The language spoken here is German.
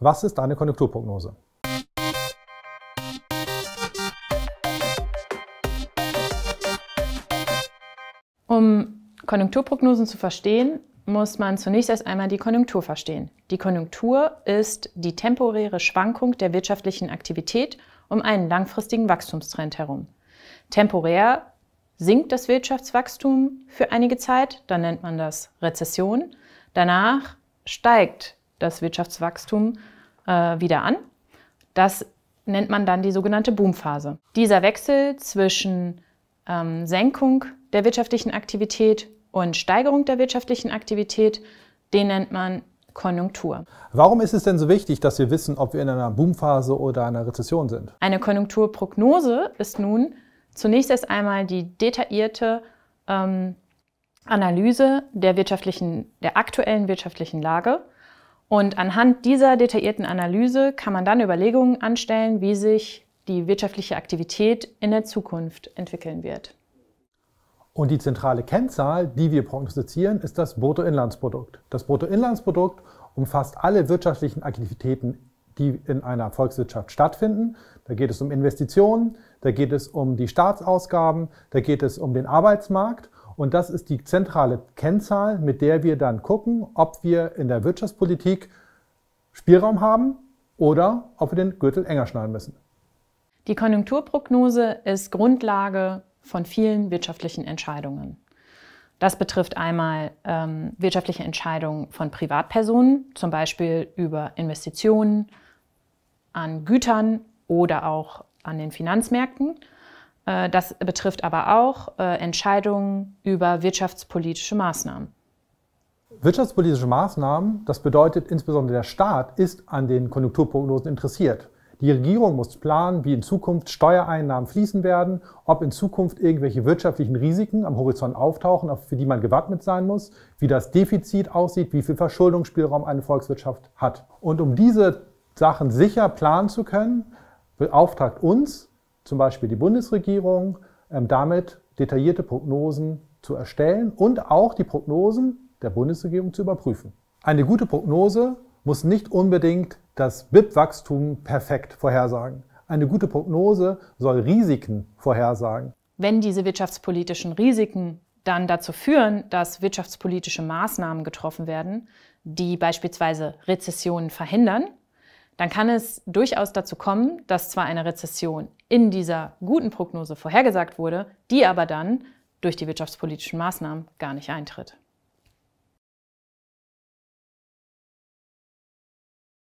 Was ist eine Konjunkturprognose? Um Konjunkturprognosen zu verstehen, muss man zunächst erst einmal die Konjunktur verstehen. Die Konjunktur ist die temporäre Schwankung der wirtschaftlichen Aktivität um einen langfristigen Wachstumstrend herum. Temporär sinkt das Wirtschaftswachstum für einige Zeit, dann nennt man das Rezession. Danach steigt das Wirtschaftswachstum wieder an. Das nennt man dann die sogenannte Boomphase. Dieser Wechsel zwischen Senkung der wirtschaftlichen Aktivität und Steigerung der wirtschaftlichen Aktivität, den nennt man Konjunktur. Warum ist es denn so wichtig, dass wir wissen, ob wir in einer Boomphase oder einer Rezession sind? Eine Konjunkturprognose ist nun zunächst erst einmal die detaillierte Analyse der aktuellen wirtschaftlichen Lage. Und anhand dieser detaillierten Analyse kann man dann Überlegungen anstellen, wie sich die wirtschaftliche Aktivität in der Zukunft entwickeln wird. Und die zentrale Kennzahl, die wir prognostizieren, ist das Bruttoinlandsprodukt. Das Bruttoinlandsprodukt umfasst alle wirtschaftlichen Aktivitäten, die in einer Volkswirtschaft stattfinden. Da geht es um Investitionen, da geht es um die Staatsausgaben, da geht es um den Arbeitsmarkt. Und das ist die zentrale Kennzahl, mit der wir dann gucken, ob wir in der Wirtschaftspolitik Spielraum haben oder ob wir den Gürtel enger schnallen müssen. Die Konjunkturprognose ist Grundlage von vielen wirtschaftlichen Entscheidungen. Das betrifft einmal wirtschaftliche Entscheidungen von Privatpersonen, zum Beispiel über Investitionen an Gütern oder auch an den Finanzmärkten. Das betrifft aber auch Entscheidungen über wirtschaftspolitische Maßnahmen. Wirtschaftspolitische Maßnahmen, das bedeutet insbesondere der Staat, ist an den Konjunkturprognosen interessiert. Die Regierung muss planen, wie in Zukunft Steuereinnahmen fließen werden, ob in Zukunft irgendwelche wirtschaftlichen Risiken am Horizont auftauchen, für die man gewappnet sein muss, wie das Defizit aussieht, wie viel Verschuldungsspielraum eine Volkswirtschaft hat. Und um diese Sachen sicher planen zu können, beauftragt uns, zum Beispiel die Bundesregierung, damit detaillierte Prognosen zu erstellen und auch die Prognosen der Bundesregierung zu überprüfen. Eine gute Prognose muss nicht unbedingt das BIP-Wachstum perfekt vorhersagen. Eine gute Prognose soll Risiken vorhersagen. Wenn diese wirtschaftspolitischen Risiken dann dazu führen, dass wirtschaftspolitische Maßnahmen getroffen werden, die beispielsweise Rezessionen verhindern, dann kann es durchaus dazu kommen, dass zwar eine Rezession in dieser guten Prognose vorhergesagt wurde, die aber dann durch die wirtschaftspolitischen Maßnahmen gar nicht eintritt.